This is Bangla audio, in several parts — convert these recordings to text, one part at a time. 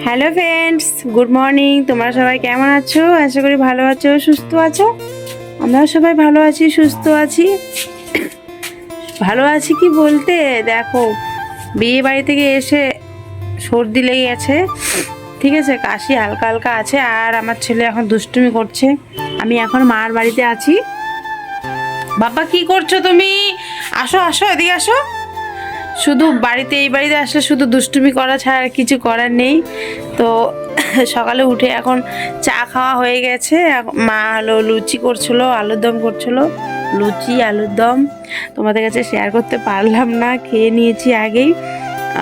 Hello friends, good morning. তোমরা সবাই কেমন আছো? আশা করি ভালো আছো, সুস্থ আছো। আমরাও সবাই ভালো আছি, সুস্থ আছি। ভালো আছি কি বলতে, দেখো বিয়ে বাড়ি থেকে এসে সর্দি লেগে গেছে, ঠিক আছে, কাশি হালকা হালকা আছে। আর আমার ছেলে এখন দুষ্টুমি করছে। আমি এখন মার বাড়িতে আছি। বাবা কি করছো তুমি? আসো আসো, এদিকে আসো। শুধু এই বাড়িতে আসলে শুধু দুষ্টুমি করা ছাড়া আর কিছু করার নেই। তো সকালে উঠে এখন চা খাওয়া হয়ে গেছে। মা হলো লুচি করছিল, আলুর দম করছিল। লুচি আলুর দম তোমাদের কাছে শেয়ার করতে পারলাম না, খেয়ে নিয়েছি আগেই।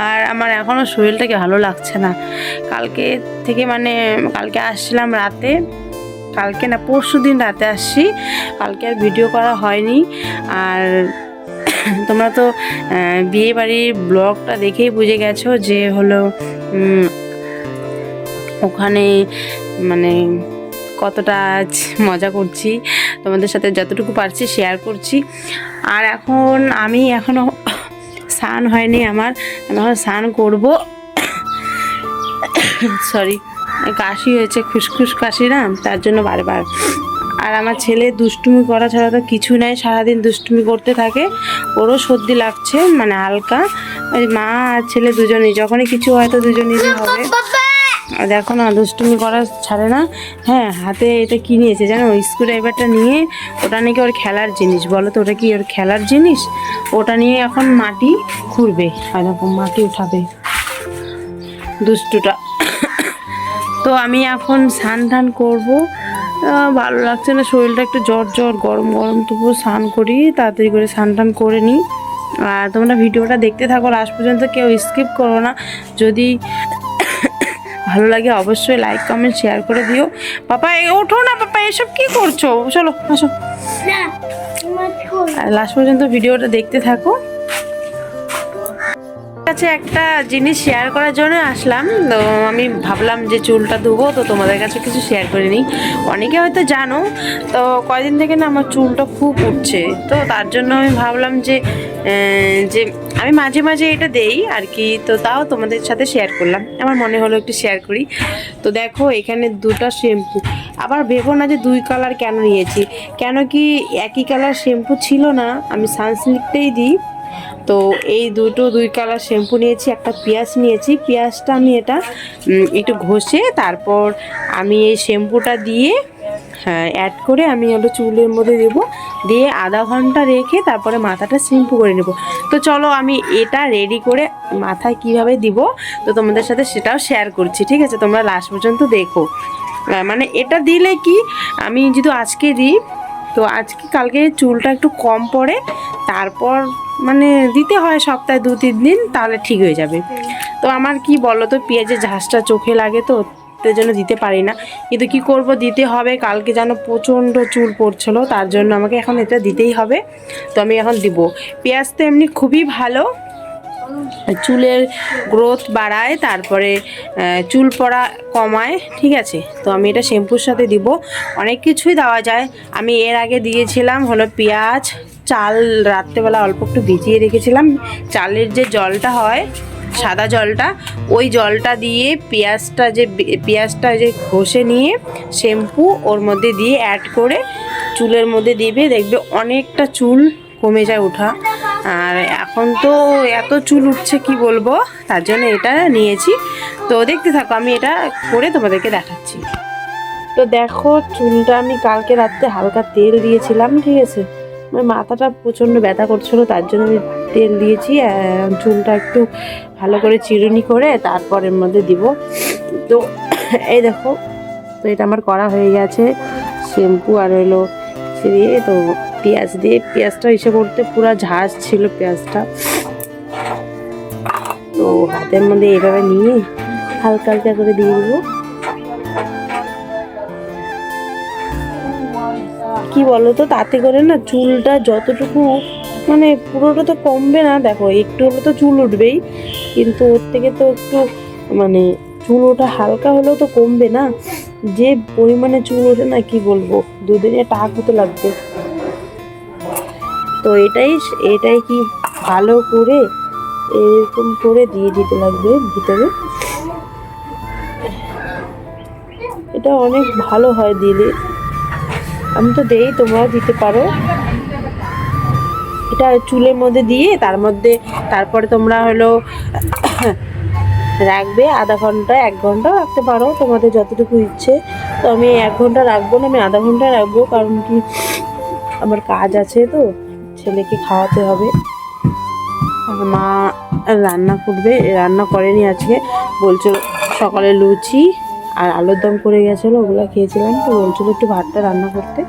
আর আমার এখনও শরীরটাকে ভালো লাগছে না। কালকে থেকে কালকে আসছিলাম রাতে, কালকে না পরশুদিন রাতে আসছি। কালকে আর ভিডিও করা হয়নি। আর তোমরা তো বিয়ে বাড়ির ব্লগটা দেখেই বুঝে গেছো যে হলো ওখানে কতটা আজ মজা করছি, তোমাদের সাথে যতটুকু পারছি শেয়ার করছি। আর আমি এখনও স্নান হয়নি আমার, আমি এখন স্নান করবো। সরি, কাশি হয়েছে, খুসখুস কাশি না, তার জন্য বারবার। আর আমার ছেলে দুষ্টুমি করা ছাড়া তো কিছু নাই, সারাদিন দুষ্টুমি করতে থাকে। ওরও সর্দি লাগছে, হালকা। ওই মা আর ছেলে দুজনেই, যখনই কিছু হয়তো দুজনেরই হবে। আর দেখো না, দুষ্টুমি করা ছাড়ে না। হ্যাঁ, হাতে এটা কি নিয়েছে জানো? স্ক্রু ড্রাইভারটা নিয়ে, ওটা নাকি ওর খেলার জিনিস। বলো তো, ওটা কি ওর খেলার জিনিস? ওটা নিয়ে এখন মাটি খুঁড়বে, এরকম মাটি উঠাবে দুষ্টুটা। তো আমি এখন স্নান টান করবো। ভালো লাগছে না, শরীরটা একটু জ্বর জ্বর, গরম গরম। তবুও স্নান করি, তাড়াতাড়ি করে স্নান টান করে নিই। আর তোমরা ভিডিওটা দেখতে থাকো লাস্ট পর্যন্ত, কেউ স্কিপ করো না। যদি ভালো লাগে অবশ্যই লাইক কমেন্ট শেয়ার করে দিও। পাপা ওঠো না, পাপা এসব কি করছো? চলো আসো। আর লাস্ট পর্যন্ত ভিডিওটা দেখতে থাকো। কাছে একটা জিনিস শেয়ার করার জন্য আসলাম। তো আমি ভাবলাম যে চুলটা ধুবো, তো তোমাদের কাছে কিছু শেয়ার করে নিই। অনেকে হয়তো জানো, তো কয়দিন থেকে না আমার চুলটা খুব উঠছে। তো তার জন্য আমি ভাবলাম যে আমি মাঝে মাঝে এটা দেই আর কি। তো তাও তোমাদের সাথে শেয়ার করলাম, আমার মনে হলো একটু শেয়ার করি। তো দেখো এখানে দুটো শ্যাম্পু। আবার ভেবো না যে দুই কালার কেন নিয়েছি, কেন কি একই কালার শ্যাম্পু ছিল না, আমি সানসিল্কটাই দিই। তো এই দুই কালার শ্যাম্পু নিয়েছি, একটা পেঁয়াজ নিয়েছি। পেঁয়াজটা আমি এটা একটু ঘষে তারপর আমি এই শ্যাম্পুটা দিয়ে অ্যাড করে আমি হলো চুলের মধ্যে দেবো, দিয়ে আধা ঘন্টা রেখে তারপরে মাথাটা শ্যাম্পু করে নেব। তো চলো আমি এটা রেডি করে মাথায় কিভাবে দিব তো তোমাদের সাথে সেটাও শেয়ার করছি, ঠিক আছে? তোমরা লাস্ট পর্যন্ত দেখো। এটা দিলে কি, আমি যদি আজকে দিই তো আজকে কালকে চুলটা একটু কম পড়ে, তারপর দিতে হয় সপ্তাহে 2-3 দিন, তাহলে ঠিক হয়ে যাবে। তো আমার কি বলো তো, পেঁয়াজের ঝাঁসটা চোখে লাগে, তো তার জন্য দিতে পারি না। কিন্তু কি করব, দিতে হবে। কালকে যেন প্রচণ্ড চুল পড়ছিল, তার জন্য আমাকে এখন এটা দিতেই হবে। তো আমি এখন দিব। পেঁয়াজ তো এমনি খুবই ভালো, চুলের গ্রোথ বাড়ায়, তারপরে চুল পড়া কমায়, ঠিক আছে? তো আমি এটা শ্যাম্পুর সাথে দিব। অনেক কিছুই দেওয়া যায়। আমি এর আগে দিয়েছিলাম হলো পেঁয়াজ, চাল রাত্রেবেলা অল্প একটু ভিজিয়ে রেখেছিলাম। চালের যে জলটা হয়, সাদা জলটা, ওই জলটা দিয়ে পেঁয়াজটা যে ঘষে নিয়ে শ্যাম্পু ওর মধ্যে দিয়ে অ্যাড করে চুলের মধ্যে দিবে, দেখবে অনেকটা চুল কমে যায় ওঠা। আর এখন তো এত চুল উঠছে কি বলবো, তার জন্য এটা নিয়েছি। তো দেখতে থাকো, আমি এটা করে তোমাদেরকে দেখাচ্ছি। তো দেখো, চুলটা আমি কালকে রাত্রে হালকা তেল দিয়েছিলাম, ঠিক আছে? মাথাটা প্রচণ্ড ব্যথা করছিলো, তার জন্য আমি তেল দিয়েছি। চুলটা একটু ভালো করে চিরুনি করে তারপর এর মধ্যে দিব। তো এই দেখো, তো এটা আমার করা হয়ে গেছে। শ্যাম্পু আর হলো দিয়ে, তো পেঁয়াজটা এসে করতে পুরো ঝাঁজ ছিল পেঁয়াজটা। তো হাতের মধ্যে এইভাবে নিয়ে হালকা হালকা করে দিয়ে দেবো। কি বলো তো, তাতে করে না চুলটা যতটুকু পুরোটা তো কমবে না। দেখো একটু হলে তো চুল উঠবেই, কিন্তু ওর থেকে তো একটু চুল ওঠা হালকা হলেও তো কমবে না। যে পরিমাণে চুল ওঠে না, কি বলবো, দুদিনে টাক হতে লাগবে। তো এটাই কি ভালো করে এরকম করে দিয়ে দিতে লাগবে ভিতরে। এটা অনেক ভালো হয় দিলে, আমি তো দেই, তোমরাও দিতে পারো। এটা চুলের মধ্যে দিয়ে তারপরে তোমরা হলো রাখবে আধা ঘন্টা 1 ঘন্টা রাখতে পারো, তোমাদের যতটুকু ইচ্ছে। তো আমি 1 ঘন্টা রাখবো না, আমি আধা ঘন্টা রাখবো, কারণ কি আমার কাজ আছে, তো ছেলেকে খাওয়াতে হবে। মা রান্না করবে, রান্না করেনি আজকে, বলছিল সকালে লুচি আর আলুর দম করে গেছিলো, ওগুলো খেয়েছিলাম, তো বলছিল একটু ভাতটা রান্না করতে,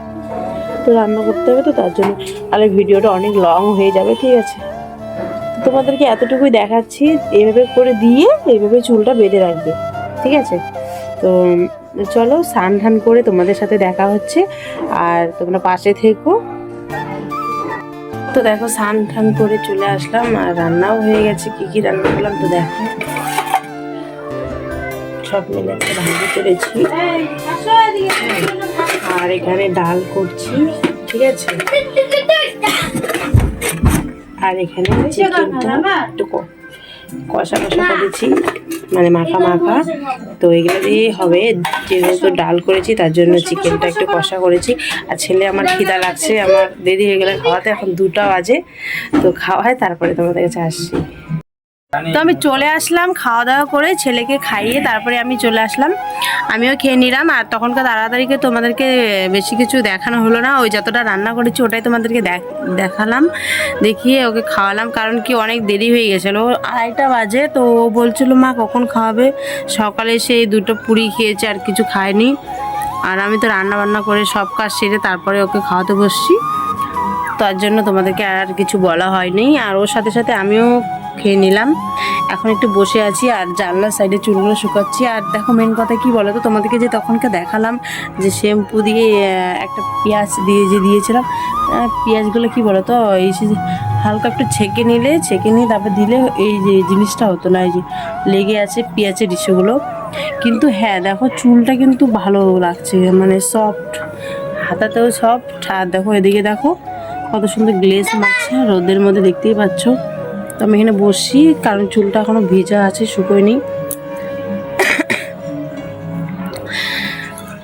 তো রান্না করতে হবে, তো তার জন্য তাহলে ভিডিওটা অনেক লং হয়ে যাবে, ঠিক আছে। তোমাদেরকে এতটুকুই দেখাচ্ছি, এইভাবে করে দিয়ে এইভাবে চুলটা বেঁধে রাখবে, ঠিক আছে। তো চলো স্নান টান করে তোমাদের সাথে দেখা হচ্ছে, আর তোমরা পাশে থেকো। তো দেখো স্নান টান করে চলে আসলাম, আর রান্নাও হয়ে গেছে। কি রান্না করলাম তো দেখো, সব মিলে একটা ভাজি করেছি, আর এখানে ডাল করছি, ঠিক আছে। আর এখানে চিকেনটা একটু কষা করেছি, মানে মাখা, তো এগুলো দিয়ে হবে, যেহেতু ডাল করেছি তার জন্য চিকেনটা একটু কষা করেছি। আর ছেলে আমার খিদা লাগছে, আমার দেরি হয়ে গেলে খাওয়াতে, এখন 2টা বাজে, তো খাওয়ায় তারপরে তোমাদের কাছে আসছি। তো আমি চলে আসলাম, খাওয়া দাওয়া করে ছেলেকে খাইয়ে তারপরে আমি চলে আসলাম, আমিও খেয়ে নিলাম। আর তখনকার তাড়াতাড়িকে তোমাদেরকে বেশি কিছু দেখানো হলো না, ওই যতটা রান্না করেছি ওটাই তোমাদেরকে দেখালাম, দেখিয়ে ওকে খাওয়ালাম, কারণ কি অনেক দেরি হয়ে গেছিলো, 2:30 বাজে। তো ও বলছিলো মা কখন খাওয়াবে, সকালে সেই 2টো পুরি খেয়েছে, আর কিছু খায়নি। আর আমি তো রান্না বান্না করে সব কাজ সেরে তারপরে ওকে খাওয়াতে বসছি, তার জন্য তোমাদেরকে আর কিছু বলা হয়নি। আর ওর সাথে সাথে আমিও খেয়ে নিলাম, এখন একটু বসে আছি আর জানলার সাইডে চুলগুলো শুকাচ্ছি। আর দেখো মেন কথা কি বলো তো, তোমাদেরকে যে তখনকে দেখালাম যে শ্যাম্পু দিয়ে একটা পেঁয়াজ দিয়েছিলাম, পেঁয়াজগুলো কি বলো তো, এই হালকা একটু ছেঁকে নিয়ে তারপর দিলে এই যে জিনিসটা হতো না, এই যে লেগে আছে পেঁয়াজের ডিশগুলো। কিন্তু হ্যাঁ দেখো চুলটা কিন্তু ভালো লাগছে, মানে সফট, হাতাতেও সফট। আর দেখো এদিকে দেখো কত সুন্দর গ্লেজ মারছে রোদের মধ্যে, দেখতেই পাচ্ছ। তো আমি এখানে বসি, কারণ চুলটা এখনো ভেজা আছে, শুকোয়নি।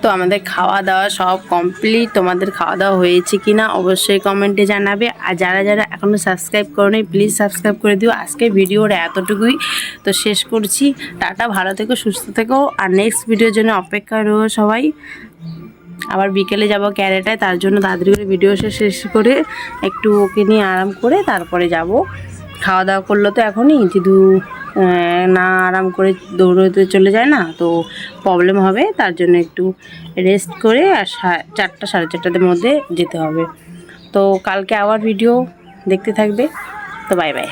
তো আমাদের খাওয়া দাওয়া সব কমপ্লিট, তোমাদের খাওয়া দাওয়া হয়েছে কি না অবশ্যই কমেন্টে জানাবে। আর যারা এখনও সাবস্ক্রাইব করোনি প্লিজ সাবস্ক্রাইব করে দিও। আজকের ভিডিওর এতটুকুই, তো শেষ করছি। টাটা, ভালো থেকো, সুস্থ থেকো, আর নেক্সট ভিডিওর জন্য অপেক্ষা রো সবাই। আবার বিকেলে যাব ক্যারেটায়, তার জন্য তাড়াতাড়ি করে ভিডিও শেষ করে একটু ওকে নিয়ে আরাম করে তারপরে যাব। খাওয়া দাওয়া করলো তো এখনই, যদি না আরাম করে দৌড়তে চলে যায় না তো প্রবলেম হবে, তার জন্য একটু রেস্ট করে আর 4টা 4:30টার মধ্যে যেতে হবে। তো কালকে আবার ভিডিও দেখতে থাকবে, তো বাই বাই।